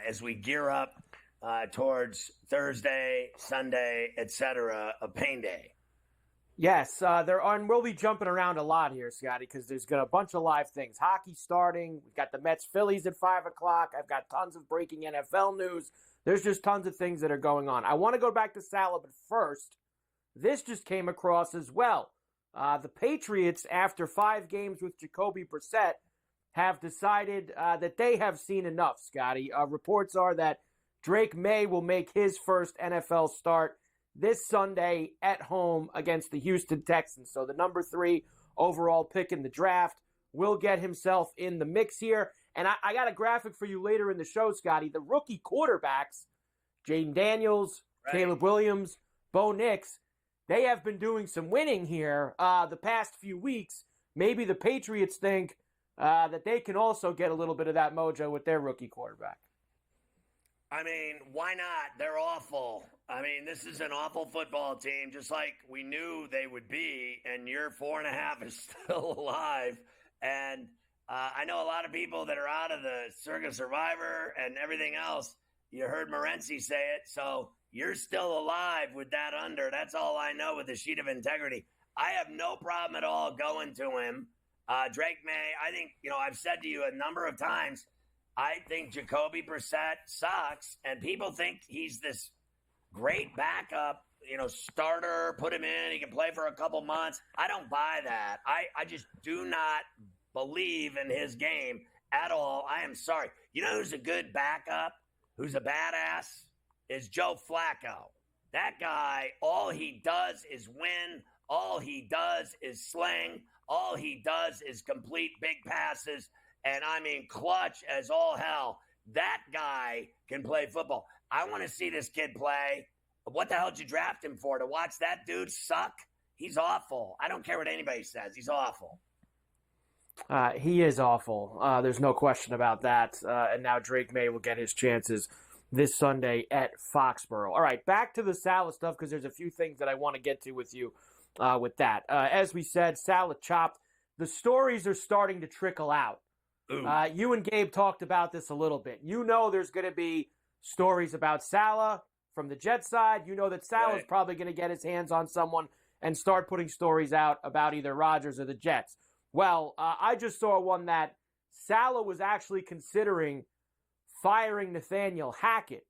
as we gear up towards Thursday, Sunday, etc., a pain day. Yes, we'll be jumping around a lot here, Scotty, because there's got a bunch of live things. Hockey starting. We've got the Mets-Phillies at 5 o'clock. I've got tons of breaking NFL news. There's just tons of things that are going on. I want to go back to Saleh, but first, this just came across as well. The Patriots, after 5 games with Jacoby Brissett, have decided that they have seen enough, Scotty. Reports are that Drake May will make his first NFL start this Sunday at home against the Houston Texans. So the number 3 overall pick in the draft will get himself in the mix here. And I got a graphic for you later in the show, Scotty. The rookie quarterbacks, Jaden Daniels, right, Caleb Williams, Bo Nix, they have been doing some winning here the past few weeks. Maybe the Patriots think that they can also get a little bit of that mojo with their rookie quarterback. I mean, why not? They're awful. I mean, this is an awful football team, just like we knew they would be, and year 4.5 is still alive. And I know a lot of people that are out of the Circa Survivor and everything else. You heard Morency say it, so you're still alive with that under. That's all I know with the sheet of integrity. I have no problem at all going to him. Drake May, I think, I've said to you a number of times, I think Jacoby Brissett sucks, and people think he's this great backup, starter, put him in, he can play for a couple months. I don't buy that. I just do not believe in his game at all. I am sorry. You know who's a good backup, who's a badass? Is Joe Flacco. That guy, all he does is win. All he does is sling. All he does is complete big passes. And I mean, clutch as all hell. That guy can play football. I want to see this kid play. What the hell did you draft him for? To watch that dude suck? He's awful. I don't care what anybody says. He's awful. He is awful. There's no question about that. And now Drake May will get his chances this Sunday at Foxborough. All right, back to the Saleh stuff because there's a few things that I want to get to with you with that. As we said, Saleh chopped. The stories are starting to trickle out You and Gabe talked about this a little bit. You know there's going to be stories about Saleh from the Jets side. You know that Saleh's probably going to get his hands on someone and start putting stories out about either Rodgers or the Jets. Well, I just saw one that Saleh was actually considering firing Nathaniel Hackett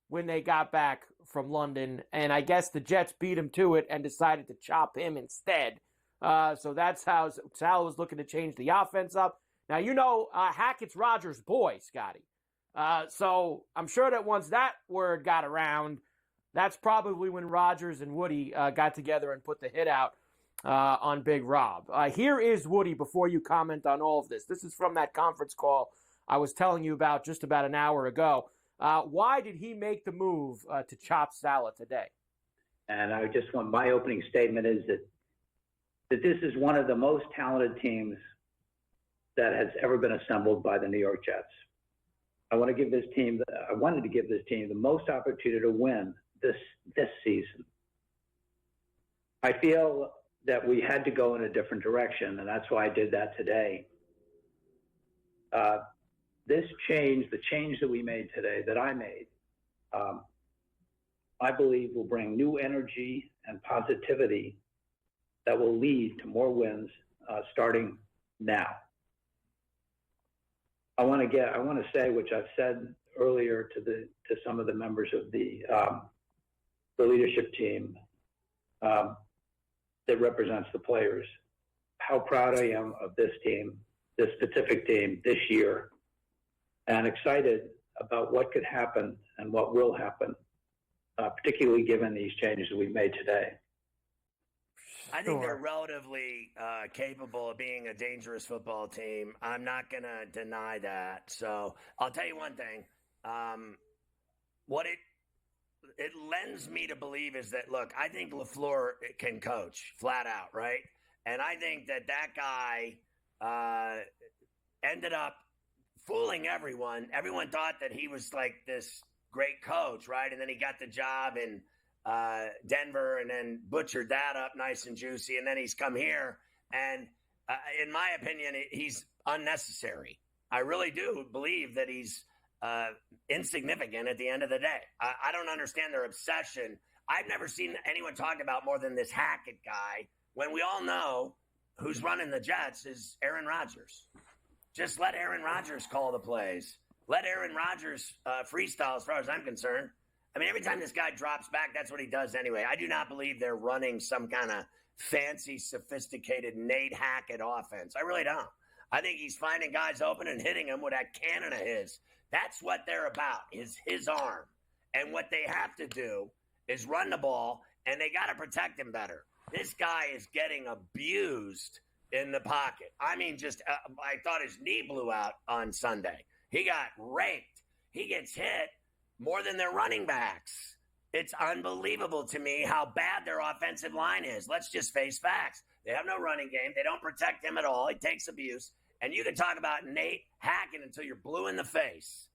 when they got back from London, and I guess the Jets beat him to it and decided to chop him instead. So that's how Saleh was looking to change the offense up. Now, you know Hackett's Rodgers' boy, Scotty. So I'm sure that once that word got around, that's probably when Rodgers and Woody got together and put the hit out on Big Rob. Here is Woody before you comment on all of this. This is from that conference call I was telling you about just about an hour ago. Why did he make the move to chop Saleh today? And I just want my opening statement is that this is one of the most talented teams that has ever been assembled by the New York Jets. I wanted to give this team the most opportunity to win this season. I feel that we had to go in a different direction, and that's why I did that today. This change, the change that we made today, that I made, I believe will bring new energy and positivity that will lead to more wins starting now. I want to say, which I've said earlier to some of the members of the leadership team that represents the players, how proud I am of this team, this specific team this year, and excited about what could happen and what will happen, particularly given these changes that we've made today. I think they're relatively capable of being a dangerous football team. I'm not going to deny that. So I'll tell you one thing. What it lends me to believe is that, look, I think LaFleur can coach flat out, right? And I think that guy ended up fooling everyone. Everyone thought that he was like this great coach, right? And then he got the job in Denver and then butchered that up nice and juicy. And then he's come here. And in my opinion, he's unnecessary. I really do believe that he's insignificant at the end of the day. I don't understand their obsession. I've never seen anyone talk about more than this Hackett guy when we all know who's running the Jets is Aaron Rodgers. Just let Aaron Rodgers call the plays. Let Aaron Rodgers freestyle as far as I'm concerned. I mean, every time this guy drops back, that's what he does anyway. I do not believe they're running some kind of fancy, sophisticated Nate Hackett offense. I really don't. I think he's finding guys open and hitting them with that cannon of his. That's what they're about, is his arm. And what they have to do is run the ball, and they got to protect him better. This guy is getting abused in the pocket. I mean, I thought his knee blew out on Sunday. He got raped. He gets hit more than their running backs. It's unbelievable to me how bad their offensive line is. Let's just face facts. They have no running game. They don't protect him at all. He takes abuse. And you can talk about Nate Hackett until you're blue in the face.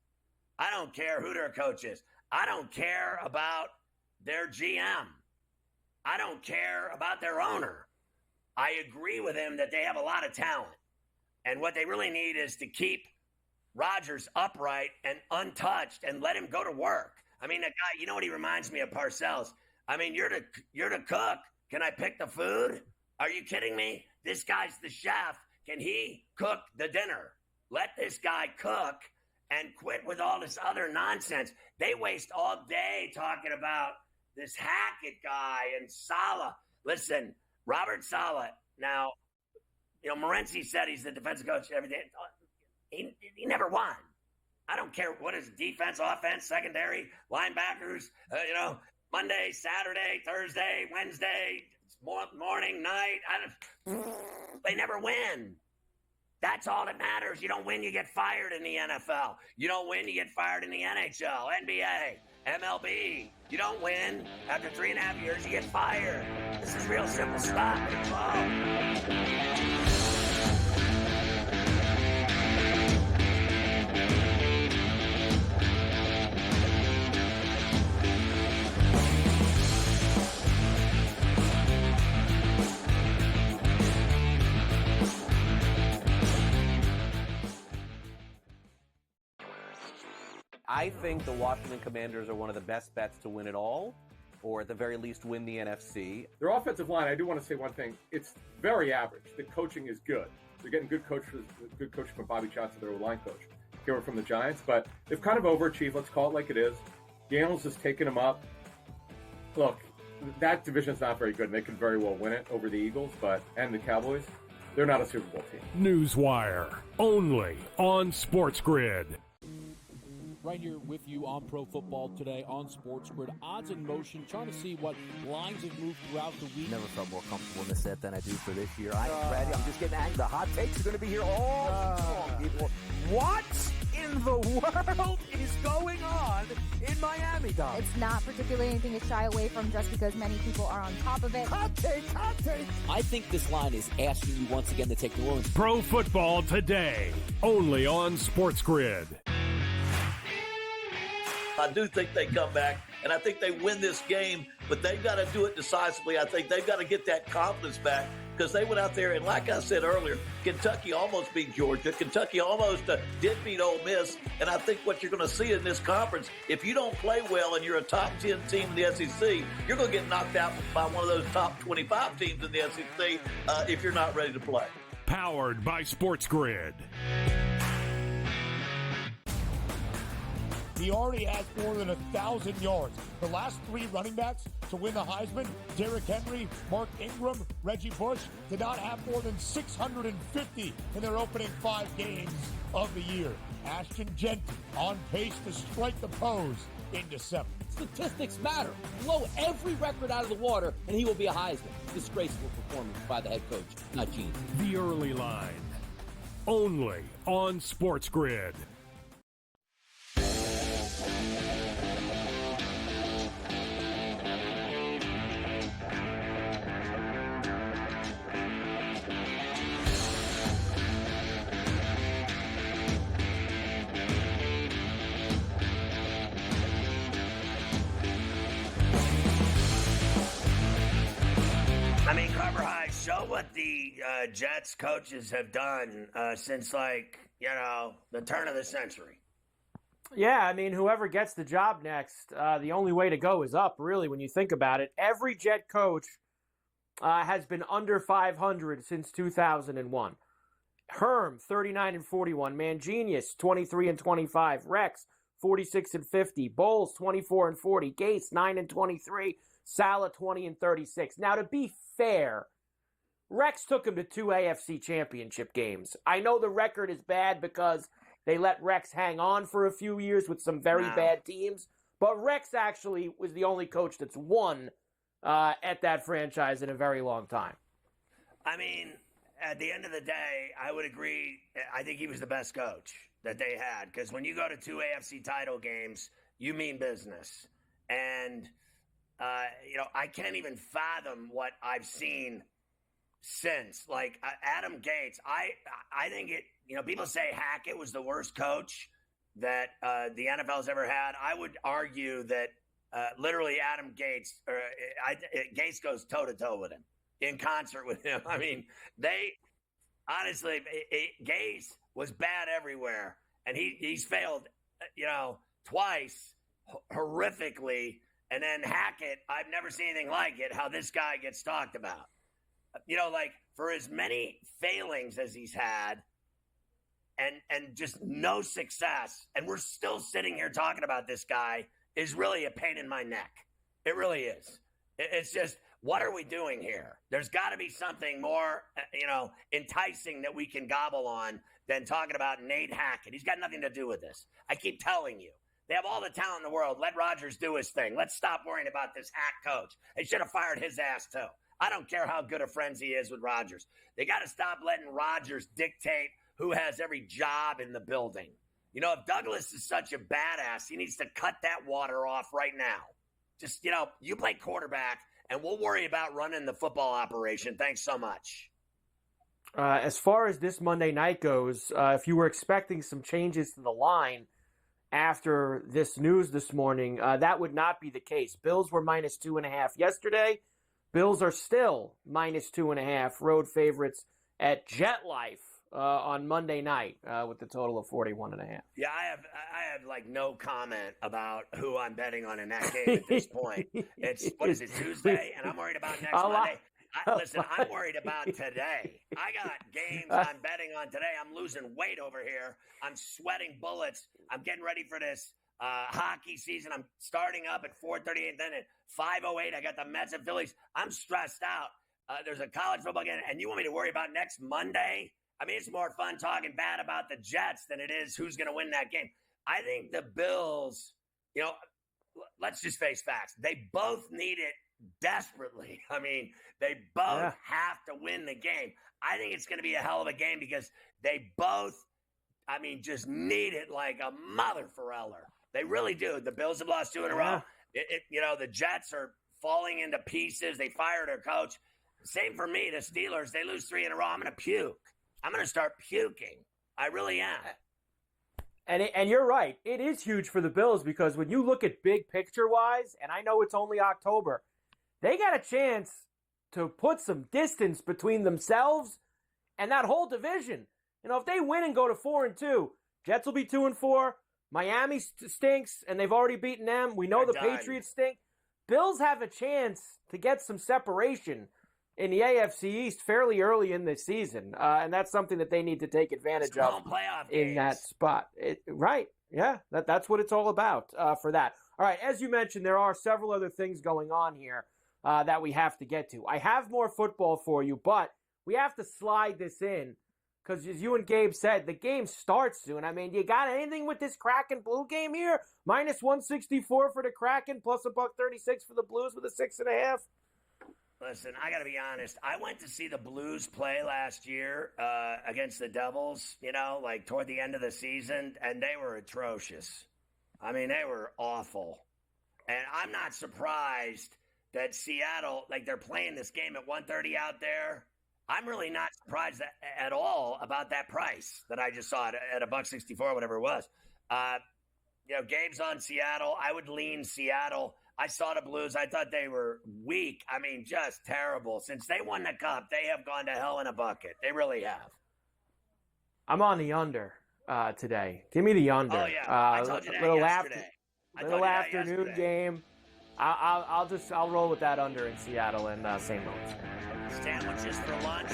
I don't care who their coach is. I don't care about their GM. I don't care about their owner. I agree with him that they have a lot of talent. And what they really need is to keep Rodgers upright and untouched and let him go to work. I mean, the guy, you know what he reminds me of? Parcells. I mean, you're the cook. Can I pick the food? Are you kidding me? This guy's the chef. Can he cook the dinner? Let this guy cook and quit with all this other nonsense. They waste all day talking about this Hackett guy and Saleh. Listen, Robert Saleh. Now, you know, Morency said he's the defensive coach every day. He never won. I don't care what is defense, offense, secondary, linebackers, Monday, Saturday, Thursday, Wednesday, morning, night. They never win. That's all that matters. You don't win, you get fired in the NFL. You don't win, you get fired in the NHL, NBA, MLB. You don't win. After 3.5 years, you get fired. This is real simple stuff. I think the Washington Commanders are one of the best bets to win it all, or at the very least win the NFC. Their offensive line, I do want to say one thing. It's very average. The coaching is good. They're getting good coaching from Bobby Johnson, their line coach. Came from the Giants, but they've kind of overachieved. Let's call it like it is. Daniels has taken them up. Look, that division's not very good, and they could very well win it over the Eagles, and the Cowboys. They're not a Super Bowl team. Newswire, only on SportsGrid. Right here with you on Pro Football Today on SportsGrid. Odds in motion, trying to see what lines have moved throughout the week. Never felt more comfortable in the set than I do for this year. Brady, I'm just getting angry. The hot takes are going to be here all long, people. What in the world is going on in Miami, Dom? It's not particularly anything to shy away from just because many people are on top of it. Hot take. I think this line is asking you once again to take New Orleans. Pro Football Today, only on SportsGrid. I do think they come back, and I think they win this game, but they've got to do it decisively. I think they've got to get that confidence back because they went out there, and like I said earlier, Kentucky almost beat Georgia. Kentucky almost did beat Ole Miss, and I think what you're going to see in this conference, if you don't play well and you're a top 10 team in the SEC, you're going to get knocked out by one of those top 25 teams in the SEC if you're not ready to play. Powered by SportsGrid. He already has more than 1,000 yards. The last three running backs to win the Heisman, Derrick Henry, Mark Ingram, Reggie Bush, did not have more than 650 in their opening 5 games of the year. Ashton Genty on pace to strike the pose in December. Statistics matter. Blow every record out of the water, and he will be a Heisman. Disgraceful performance by the head coach, not Gene. The Early Line, only on SportsGrid. I mean, Carver High, show what the Jets coaches have done since, the turn of the century. Yeah, I mean, whoever gets the job next, the only way to go is up, really, when you think about it. Every Jet coach has been under 500 since 2001. Herm, 39-41. Mangenius, 23-25. Rex, 46-50. Bowles, 24-40. Gase, 9-23. Saleh, 20-36. Now, to be fair, Rex took him to 2 AFC championship games. I know the record is bad because they let Rex hang on for a few years with some very bad teams, but Rex actually was the only coach that's won at that franchise in a very long time. I mean, at the end of the day, I would agree. I think he was the best coach that they had because when you go to 2 AFC title games, you mean business. And I can't even fathom what I've seen since. Like Adam Gates, I think it. People say Hackett was the worst coach that the NFL's ever had. I would argue that literally Adam Gates, Gates goes toe to toe with him, in concert with him. I mean, Gates was bad everywhere, and he's failed, twice horrifically. And then Hackett, I've never seen anything like it, how this guy gets talked about. For as many failings as he's had and just no success, and we're still sitting here talking about this guy, is really a pain in my neck. It really is. It's just, what are we doing here? There's got to be something more, enticing that we can gobble on than talking about Nate Hackett. He's got nothing to do with this. I keep telling you. They have all the talent in the world. Let Rodgers do his thing. Let's stop worrying about this hack coach. They should have fired his ass, too. I don't care how good of friends he is with Rodgers. They got to stop letting Rodgers dictate who has every job in the building. If Douglas is such a badass, he needs to cut that water off right now. Just, you play quarterback, and we'll worry about running the football operation. Thanks so much. As far as this Monday night goes, if you were expecting some changes to the line after this news this morning, that would not be the case. Bills were -2.5 yesterday. Bills are still -2.5 road favorites at JetLife on Monday night with the total of 41.5. Yeah, I have like no comment about who I'm betting on in that game at this point. It's what is it, Tuesday, and I'm worried about next Monday. Listen, I'm worried about today. I got games I'm betting on today. I'm losing weight over here. I'm sweating bullets. I'm getting ready for this hockey season. I'm starting up at 4:38, and then at 5:08, I got the Mets and Phillies. I'm stressed out. There's a college football game, and you want me to worry about next Monday? I mean, it's more fun talking bad about the Jets than it is who's going to win that game. I think the Bills, let's just face facts. They both need it desperately. I mean, they both have to win the game. I think it's going to be a hell of a game because they both, just need it like a mother Ferreller. They really do. The Bills have lost 2 in a row. The Jets are falling into pieces. They fired their coach. Same for me. The Steelers, they lose 3 in a row. I'm going to puke. I'm going to start puking. I really am. And you're right. It is huge for the Bills because when you look at big picture-wise, and I know it's only October, they got a chance to put some distance between themselves and that whole division. If they win and go to 4-2, Jets will be 2-4. Miami stinks, and they've already beaten them. We know the Patriots stink. Bills have a chance to get some separation in the AFC East fairly early in this season, and that's something that they need to take advantage of in that spot. Right, yeah, that's what it's all about for that. All right, as you mentioned, there are several other things going on here that we have to get to. I have more football for you, but we have to slide this in because, as you and Gabe said, the game starts soon. I mean, you got anything with this Kraken Blue game here? Minus 164 for the Kraken, plus $1.36 for the Blues with a 6.5. Listen, I got to be honest. I went to see the Blues play last year against the Devils, toward the end of the season, and they were atrocious. I mean, they were awful. And I'm not surprised that Seattle, they're playing this game at 1:30 out there. I'm really not surprised at all about that price that I just saw at $1.64, whatever it was. Gabe's on Seattle. I would lean Seattle. I saw the Blues. I thought they were weak. I mean, just terrible. Since they won the Cup, they have gone to hell in a bucket. They really have. I'm on the under today. Give me the under. Oh, yeah. I told you that yesterday. Little afternoon game. I'll roll with that under in Seattle and St. Louis. Sandwiches for lunch.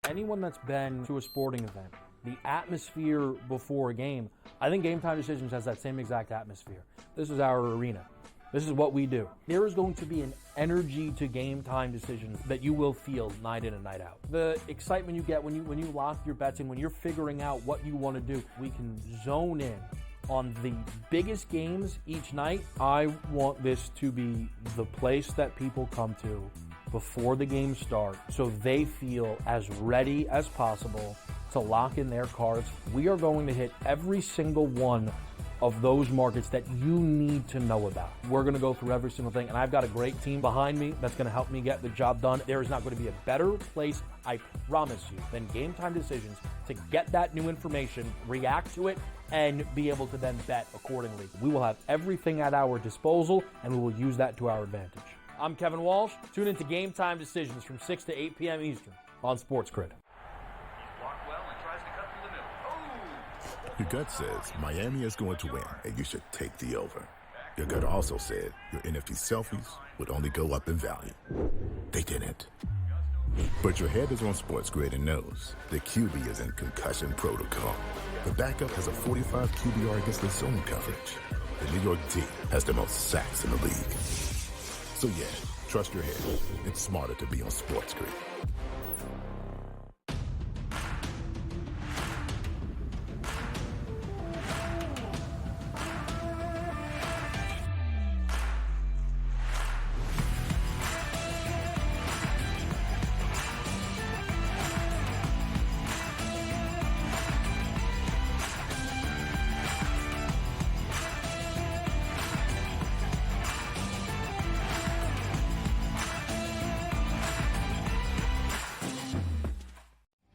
Anyone that's been to a sporting event, the atmosphere before a game, I think Game Time Decisions has that same exact atmosphere. This is our arena. This is what we do. There is going to be an energy to Game Time Decisions that you will feel night in and night out. The excitement you get when you lock your bets in, when you're figuring out what you want to do, we can zone in on the biggest games each night. I want this to be the place that people come to before the games start so they feel as ready as possible to lock in their cards. We are going to hit every single one of those markets that you need to know about. We're going to go through every single thing, and I've got a great team behind me that's going to help me get the job done. There is not going to be a better place, I promise you, than Game Time Decisions to get that new information, react to it, and be able to then bet accordingly. We will have everything at our disposal, and we will use that to our advantage. I'm Kevin Walsh. Tune into Game Time Decisions from 6 to 8 p.m. Eastern on SportsGrid. Your gut says Miami is going to win, and you should take the over. Your gut also said your NFT selfies would only go up in value. They didn't. But your head is on SportsGrid and knows the QB is in concussion protocol. The backup has a 45 QBR against the zone coverage. The New York D has the most sacks in the league. So yeah, trust your head. It's smarter to be on SportsGrid.